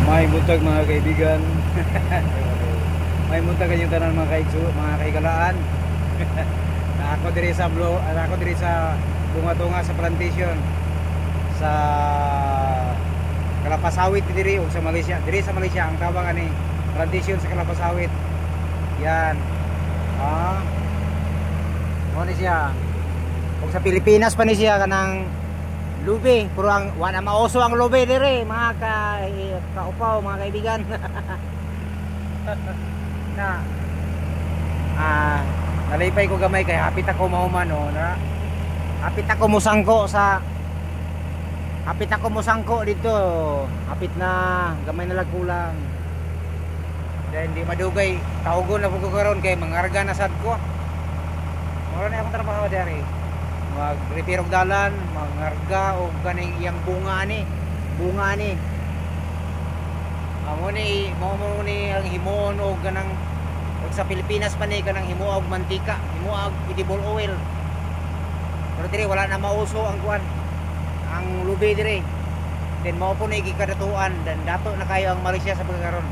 May buntag mga kaibigan. May buntag kayong tanan mga kaigsu, mga kaigalaan. Ako diri sa tunga-tunga sa plantation sa Kalapasawit diri o sa Malaysia. Diri sa Malaysia ang tawag ani plantation sa Kalapasawit. Yan. Ah. Mo ni siya. Kung sa Pilipinas pa ni siya kanang lubi, pero ang wala mauso ang lubi dire mga kaupaw mga kaibigan. Na nalipay ko gamay kay hapit ako mahuman no na hapit ako musangko dito, hapit na gamay na lang kulang. Dahil hindi madugay taugon na ko karon kay mangarga na sad ko. Mura na akong trabaho diri. Mag-repair og dalan, mangarga og kaning iyang bunga ni. Amo ni ang himoon og kanang sa Pilipinas pa ni kanang himuog mantika, himuog edible oil. Pero diri wala na mauso ang kuan. Ang lubi diri. Then mao po ni gikadatuan dan dato na kayo ang Malaysia sa pagkaron.